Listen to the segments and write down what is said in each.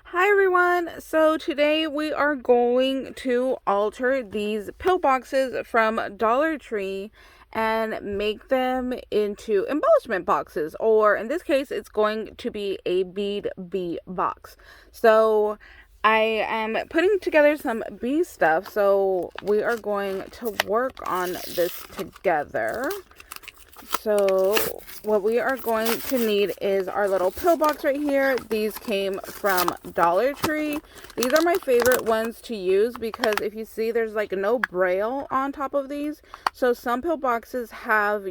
Hi everyone! So today we are going to alter these pillboxes from Dollar Tree and make them into embellishment boxes, or in this case it's going to be a bead bee box. So I am putting together some bee stuff, so we are going to work on this together. So what we are going to need is our little pillbox right here. These came from Dollar Tree. These are my favorite ones to use because if you see, there's like no braille on top of these. So some pillboxes have,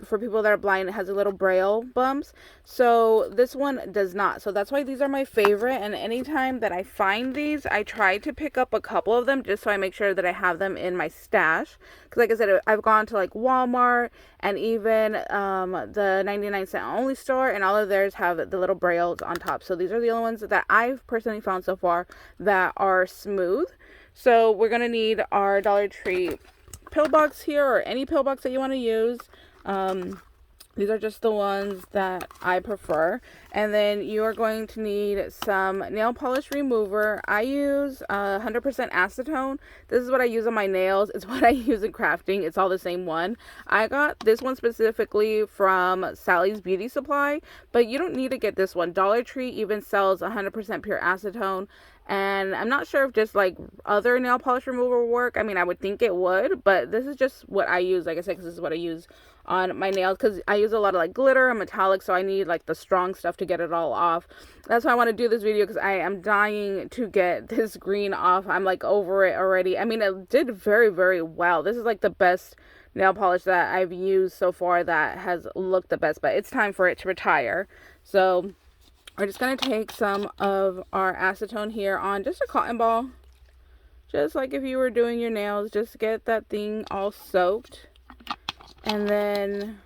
for people that are blind, it has a little braille bumps. So this one does not. So that's why these are my favorite. And anytime that I find these, I try to pick up a couple of them just so I make sure that I have them in my stash. Because like I said, I've gone to like Walmart and even the 99-cent only store, and all of theirs have the little brailles on top. So these are the only ones that I've personally found so far that are smooth. So we're going to need our Dollar Tree pillbox here, or any pillbox that you want to use. These are just the ones that I prefer. And then you are going to need some nail polish remover. I use 100% acetone. This is what I use on my nails. It's what I use in crafting. It's all the same one. I got this one specifically from Sally's Beauty Supply, but you don't need to get this one. Dollar Tree even sells 100% pure acetone. And I'm not sure if just like other nail polish remover will work. I mean, I would think it would, but this is just what I use. Like I said, because this is what I use on my nails, because I use a lot of like glitter and metallic, so I need like the strong stuff to get it all off. That's why I want to do this video, because I am dying to get this green off. I'm like over it already. I mean, it did very, very well. This is like the best nail polish that I've used so far that has looked the best, but it's time for it to retire. So we're just going to take some of our acetone here on just a cotton ball, just like if you were doing your nails. Just get that thing all soaked. And then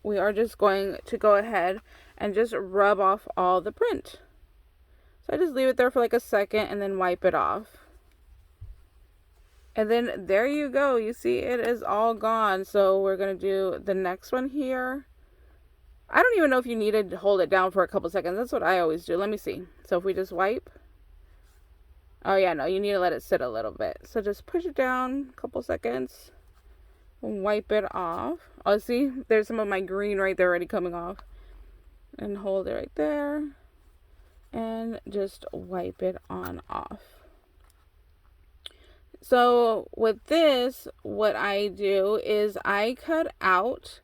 we are just going to go ahead and just rub off all the print. So I just leave it there for like a second and then wipe it off. And then there you go. You see, it is all gone. So we're going to do the next one here. I don't even know if you need to hold it down for a couple seconds. That's what I always do. Let me see. So if we just wipe. Oh yeah, no, you need to let it sit a little bit. So just push it down a couple seconds. Wipe it off. Oh, see, there's some of my green right there already coming off. And hold it right there. And just wipe it on off. So with this, what I do is I cut out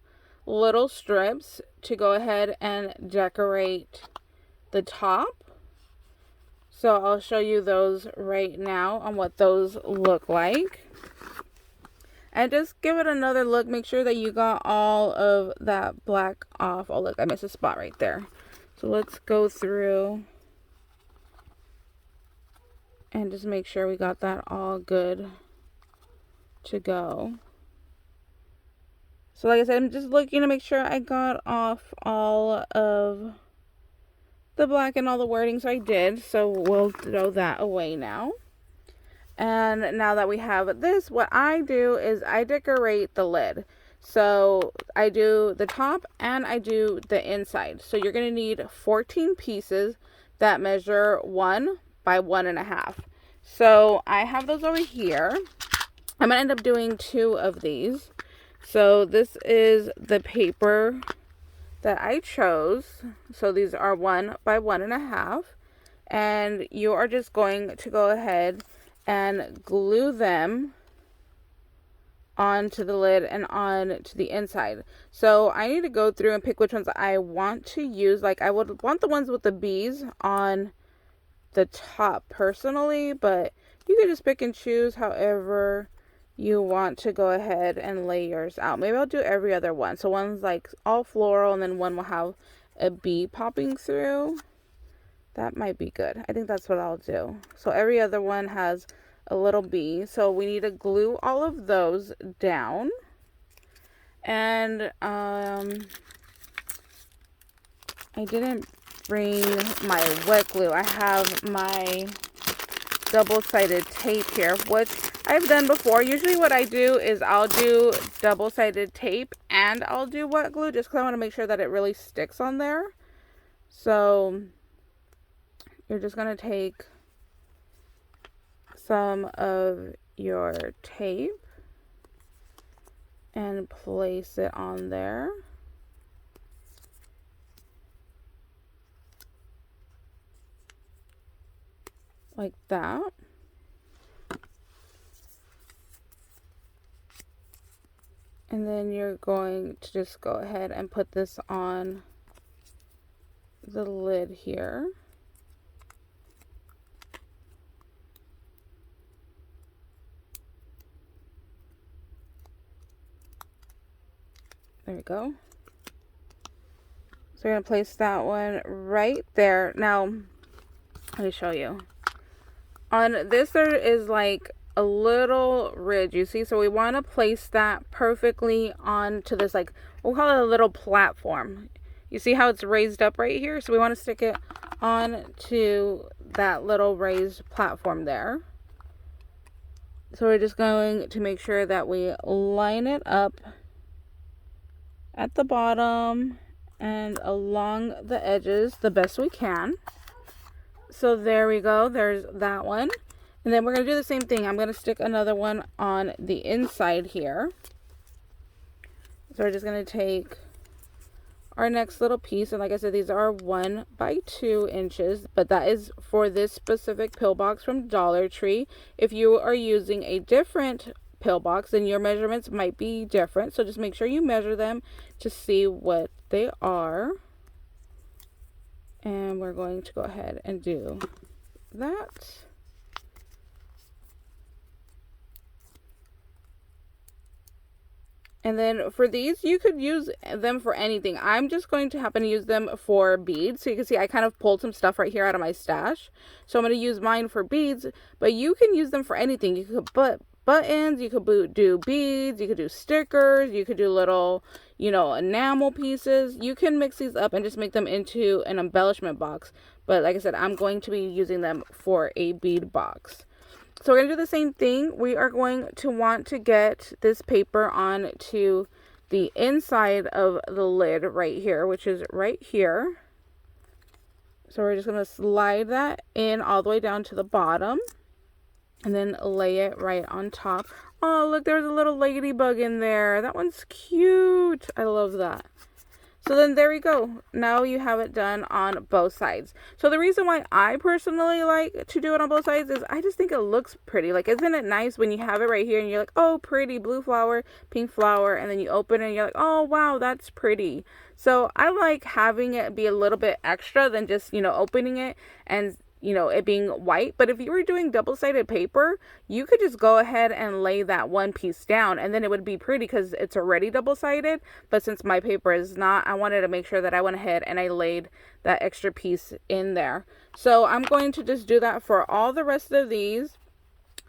little strips to go ahead and decorate the top. So I'll show you those right now on what those look like. And just give it another look. Make sure that you got all of that black off. Oh, look, I missed a spot right there. So let's go through and just make sure we got that all good to go. So like I said, I'm just looking to make sure I got off all of the black and all the wording. So I did. So we'll throw that away now. And now that we have this, what I do is I decorate the lid. So I do the top and I do the inside. So you're going to need 14 pieces that measure 1 by 1.5. So I have those over here. I'm going to end up doing 2 of these. So this is the paper that I chose. So these are 1 by 1.5. And you are just going to go ahead and glue them onto the lid and on to the inside. So I need to go through and pick which ones I want to use. Like I would want the ones with the bees on the top personally, but you can just pick and choose however you want to go ahead and lay yours out. Maybe I'll do every other one. So one's like all floral and then one will have a bee popping through. That might be good. I think that's what I'll do. So every other one has a little bee. So we need to glue all of those down. And I didn't bring my wet glue. I have my double-sided tape here, which I've done before. Usually what I do is I'll do double-sided tape and I'll do wet glue just because I want to make sure that it really sticks on there. So you're just going to take some of your tape and place it on there. Like that. And then you're going to just go ahead and put this on the lid here. There we go. So we're going to place that one right there. Now, let me show you. On this, there is like a little ridge, you see? So we want to place that perfectly onto this, like, we'll call it a little platform. You see how it's raised up right here? So we want to stick it on to that little raised platform there. So we're just going to make sure that we line it up at the bottom and along the edges the best we can. So there we go, there's that one. And then we're going to do the same thing. I'm going to stick another one on the inside here. So we're just going to take our next little piece, and like I said, these are 1 by 2 inches, but that is for this specific pill box from Dollar Tree. If you are using a different pill box, then your measurements might be different, so just make sure you measure them to see what they are. And we're going to go ahead and do that. And then for these, you could use them for anything. I'm just going to happen to use them for beads. So you can see I kind of pulled some stuff right here out of my stash. So I'm going to use mine for beads, but you can use them for anything. You could put buttons, you could do beads, you could do stickers, you could do little, you know, enamel pieces. You can mix these up and just make them into an embellishment box. But like I said, I'm going to be using them for a bead box. So we're going to do the same thing. We are going to want to get this paper onto the inside of the lid right here, which is right here. So we're just going to slide that in all the way down to the bottom and then lay it right on top. Oh, look, there's a little ladybug in there. That one's cute. I love that. So then there we go. Now you have it done on both sides. So the reason why I personally like to do it on both sides is I just think it looks pretty. Like, isn't it nice when you have it right here and you're like, oh, pretty, blue flower, pink flower, and then you open it and you're like, oh, wow, that's pretty. So I like having it be a little bit extra than just, you know, opening it and, you know, it being white. But if you were doing double-sided paper, you could just go ahead and lay that one piece down and then it would be pretty because it's already double-sided. But since my paper is not, I wanted to make sure that I went ahead and I laid that extra piece in there. So I'm going to just do that for all the rest of these.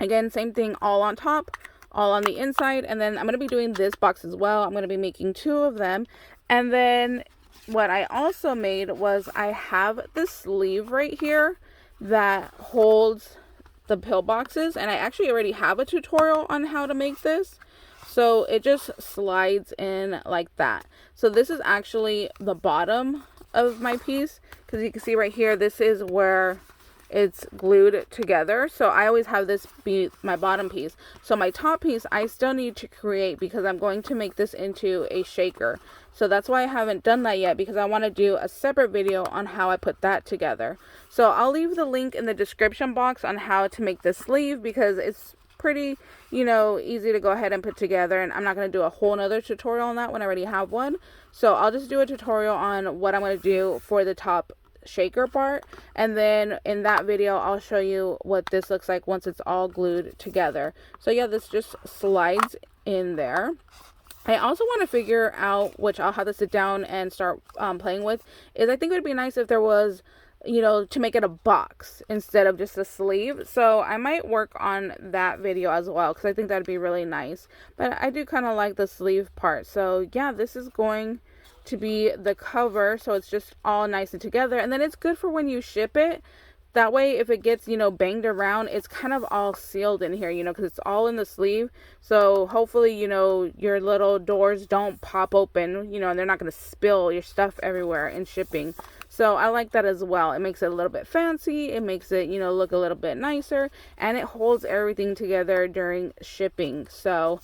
Again, same thing, all on top, all on the inside. And then I'm going to be doing this box as well. I'm going to be making 2 of them. And then what I also made was I have this sleeve right here that holds the pill boxes, and I actually already have a tutorial on how to make this. So it just slides in like that. So this is actually the bottom of my piece, because you can see right here, this is where it's glued together. So I always have this be my bottom piece. So my top piece I still need to create because I'm going to make this into a shaker. So that's why I haven't done that yet, because I want to do a separate video on how I put that together. So I'll leave the link in the description box on how to make this sleeve, because it's pretty, you know, easy to go ahead and put together. And I'm not going to do a whole nother tutorial on that when I already have one. So I'll just do a tutorial on what I'm going to do for the top shaker part, and then in that video I'll show you what this looks like once it's all glued together. So yeah, this just slides in there. I also want to figure out, which I'll have to sit down and start playing with, is I think it would be nice if there was, you know, to make it a box instead of just a sleeve. So I might work on that video as well, because I think that'd be really nice. But I do kind of like the sleeve part. So yeah, this is going to be the cover, so it's just all nice and together, and then it's good for when you ship it. That way, if it gets, you know, banged around, it's kind of all sealed in here, you know, because it's all in the sleeve. So hopefully, you know, your little doors don't pop open, you know, and they're not going to spill your stuff everywhere in shipping. So I like that as well. It makes it a little bit fancy. It makes it, look a little bit nicer, and it holds everything together during shipping. So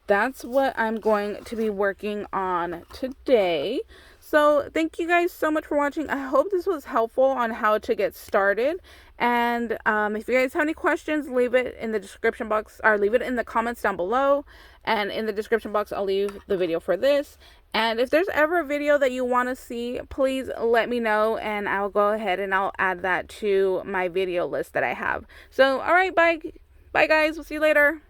that's what I'm going to be working on today. So thank you guys so much for watching. I hope this was helpful on how to get started. And if you guys have any questions, leave it in the description box, or leave it in the comments down below. And in the description box, I'll leave the video for this. And if there's ever a video that you want to see, please let me know, and I'll go ahead and I'll add that to my video list that I have. So, all right, bye. Bye, guys. We'll see you later.